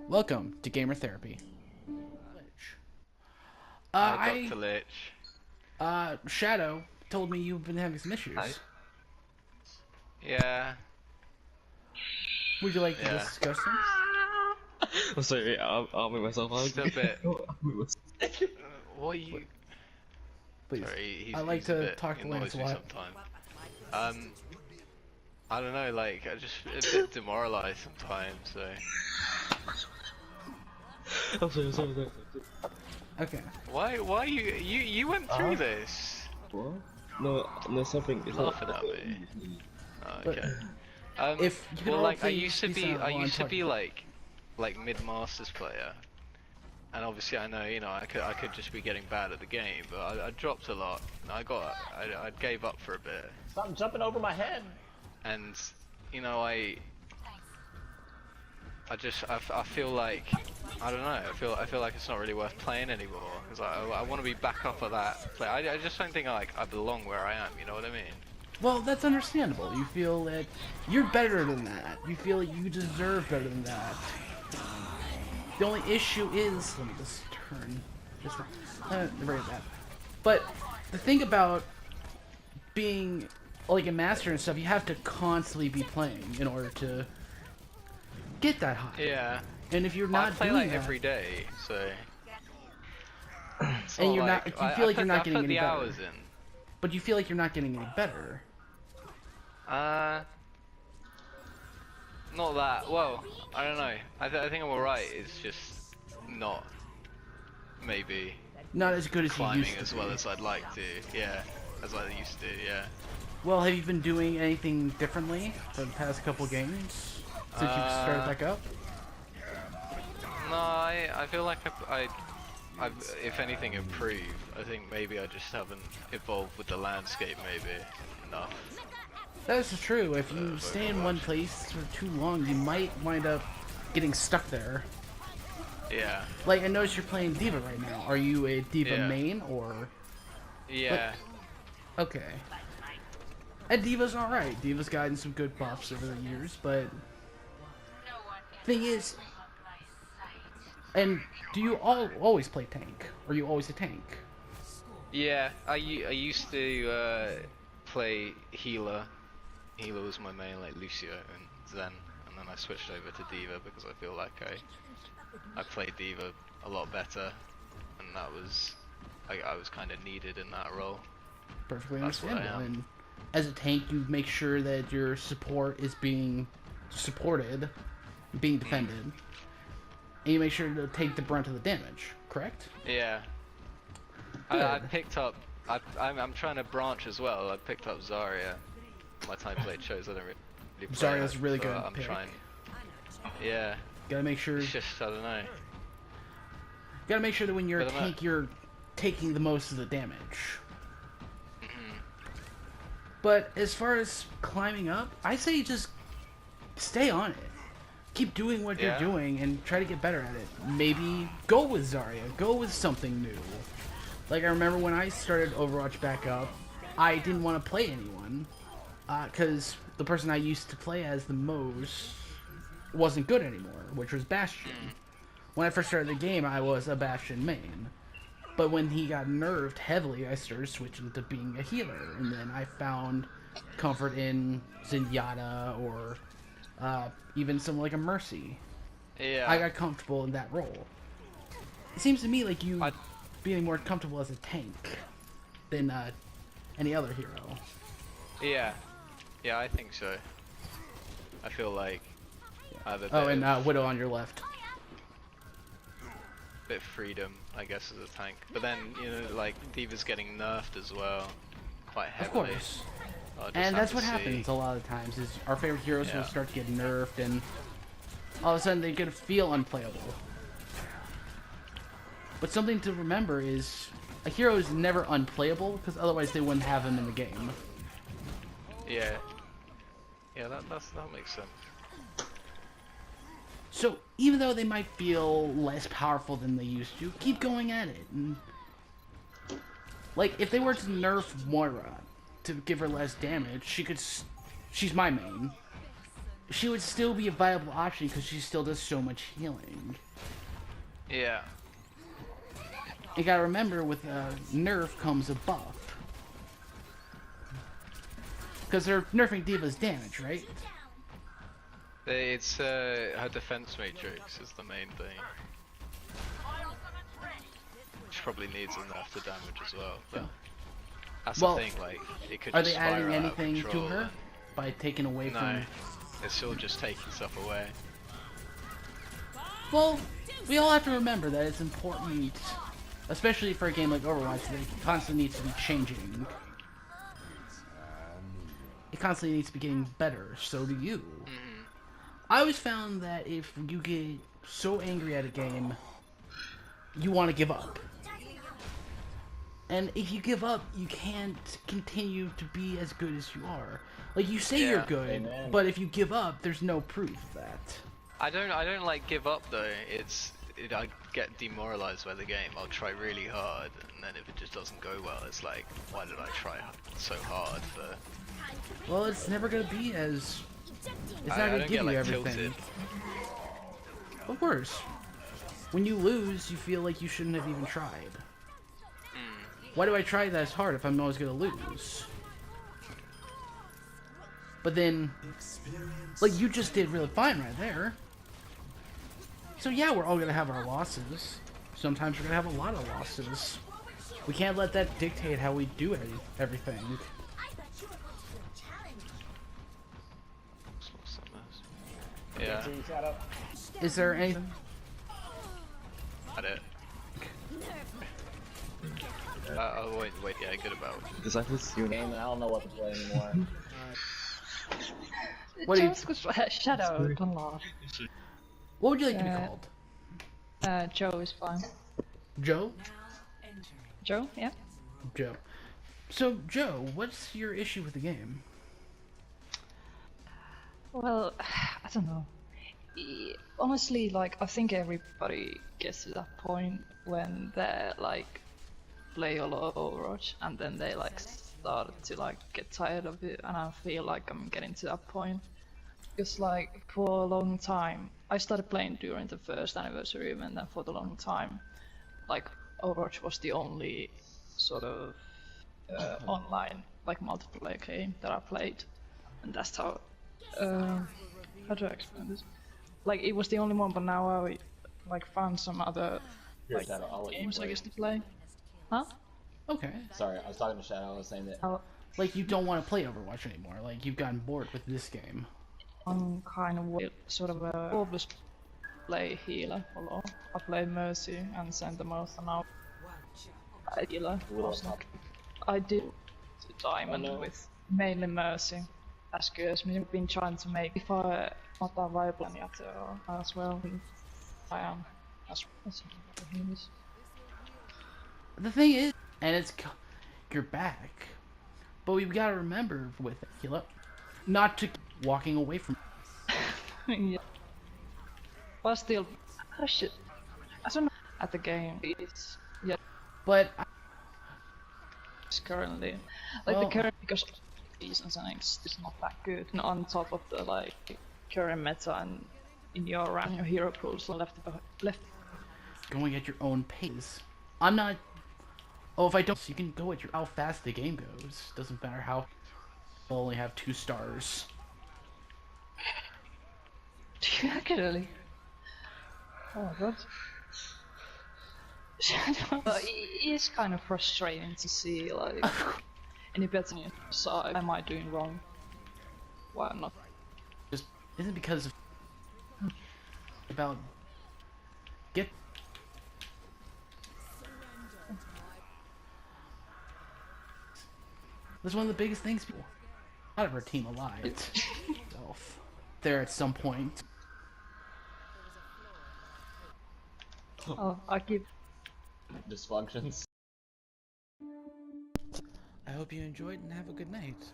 Welcome to Gamer Therapy. Dr. Lich. Shadow told me you've been having some Hi. issues. Yeah, Would you like to yeah. discuss them? I'm sorry, I'll make myself out. Just a bit. I'll make myself- What are you? Please. Sorry, I like he's a to bit talk to Lance a noisy lot. sometimes. I don't know, like, I just a bit demoralized sometimes, so. I'm sorry. Okay. Why you went through this? What? No, something. It's not Laughing at me. Oh, But okay. if you could well, all like, I please used to be be, silent while I'm talking. like mid-masters player. And obviously I know, I could just be getting bad at the game, but I dropped a lot. And I gave up for a bit. Stop jumping over my head! And I feel like, I don't know, I feel like it's not really worth playing anymore, because I want to be back up at that play. I just don't think I belong where I am, you know what I mean? Well, that's understandable. You feel that you're better than that. You feel like you deserve better than that. The only issue is, let me just turn this right at that. But the thing about being like a master and stuff, you have to constantly be playing in order to get that high. Yeah. And if you're I not play doing like that, every day, so. and you're not, you feel like you're not getting any better. hours in. But you feel like you're not getting any better. Not that. Well, I don't know. I think I'm alright. It's just not maybe Not as good as you climbing used to as be. well as I'd like to. Yeah, as I used to. Yeah. Well, have you been doing anything differently for the past couple games since you've started back up? No, I feel like I've if anything improved. I think maybe I just haven't evolved with the landscape maybe enough. That is true. If you stay in one place for too long, you might wind up getting stuck there. Yeah. Like, I notice you're playing Diva right now. Are you a Diva Yeah. main, or...? Yeah. Okay. And Diva's alright. Diva's gotten some good buffs over the years, but... Thing is... And do you always play tank? Or are you always a tank? Yeah. I used to play healer. Healer was my main, like Lucio and Zen, and then I switched over to Diva because I feel like I played Diva a lot better, and that was I was kind of needed in that role. Perfectly That's what I understandable. am. And as a tank, you make sure that your support is being supported, being defended, and you make sure to take the brunt of the damage, correct? Yeah. I picked up. I'm trying to branch as well. I picked up Zarya. My time played shows I don't really play. Zarya's her, really so good I'm pick. trying. Yeah. Gotta make sure. It's just I don't know. Gotta make sure that when you're a But I'm tank, you're taking the most of the damage. But as far as climbing up, I say just stay on it. Keep doing what you're Yeah. doing and try to get better at it. Maybe go with Zarya. Go with something new. Like, I remember when I started Overwatch back up, I didn't want to play anyone. Because the person I used to play as the most wasn't good anymore, which was Bastion. When I first started the game, I was a Bastion main. But when he got nerfed heavily, I started switching to being a healer. And then I found comfort in Zenyatta or even someone like a Mercy. Yeah. I got comfortable in that role. It seems to me like you being more comfortable as a tank than any other hero. Yeah. Yeah, I think so. I feel like I have a bit Oh, and of, Widow on your left. bit of freedom, I guess, as a tank. But then, like, Diva's getting nerfed as well, quite Of heavily. course. I'll just And have that's to what see. happens a lot of times, is our favorite heroes will Yeah. start to get nerfed, and all of a sudden they get to feel unplayable. But something to remember is, a hero is never unplayable, because otherwise they wouldn't have him in the game. Yeah. Yeah, that makes sense. So, even though they might feel less powerful than they used to, keep going at it. And, like, if they were to nerf Moira to give her less damage, she's my main. she would still be a viable option because she still does so much healing. Yeah. You gotta remember, with a nerf comes a buff. Because they're nerfing D.Va's damage, right? It's her defense matrix is the main thing. She probably needs enough to damage as well. But that's the thing, like, it could Are just they adding spiral out of anything to control her and- by taking away No, from... it's still just taking stuff away. Well, we all have to remember that it's important, especially for a game like Overwatch, that it constantly needs to be changing. It constantly needs to be getting better, so do you. I always found that if you get so angry at a game, you want to give up. And if you give up, you can't continue to be as good as you are. Like, you say you're good, but if you give up, there's no proof of that. I don't like give up though. I get demoralized by the game. I'll try really hard, and then if it just doesn't go well, it's like, why did I try so hard for? Well, it's never gonna be as... It's not I gonna don't give get, you like, everything. tilted. Of course. When you lose, you feel like you shouldn't have even tried. Why do I try that as hard if I'm always gonna lose? But then, like, you just did really fine right there. So yeah, we're all gonna have our losses. Sometimes we're gonna have a lot of losses. We can't let that dictate how we do everything. Yeah. Is there anything? At it. Oh wait, yeah, good about. Disciples, you Game, and I don't know what to play anymore. What do you- Shadow, don't laugh. What would you like to be called? Joe is fine. Joe? Joe, yeah? Joe. So, Joe, what's your issue with the game? Well, I don't know. Honestly, like, I think everybody gets to that point when they like play a lot of Overwatch and then they like start to like get tired of it, and I feel like I'm getting to that point. Because like for a long time, I started playing during the first anniversary event, and for the long time, like Overwatch was the only sort of online like multiplayer game that I played, and that's how do I explain this? Like it was the only one, but now I like found some other Here, like, Shadow, I'll let you games I play. guess to play. Huh? Okay. Sorry, I was talking to Shadow. I was saying that. Like, you don't want to play Overwatch anymore. Like, you've gotten bored with this game. I'm kind of sort of a always play healer a lot. I play Mercy and Center most, and now I healer. I did Diamond with mainly Mercy. That's good. I've been trying to make if I not that viable yet as well. I am. That's what it is. The thing is, and you're back, but we've got to remember with Hila, not to keep walking away from. Yeah. But still, oh shit. I don't know at the game. It's But it's currently like Well- the current because of seasons and it's not that good. And on top of the like current meta and in your rank, your hero pools left. going at your own pace. I'm not. Oh, if I don't, you can go at how fast the game goes. Doesn't matter how. We'll only have 2 stars. Actually. Oh my god. It is kind of frustrating to see like any bets on your side. Am I doing wrong? Why I'm not? Just isn't because of about get. That's one of the biggest things people out of our team alive. Itself. There at some point. Oh, I give. Dysfunctions. I hope you enjoyed and have a good night.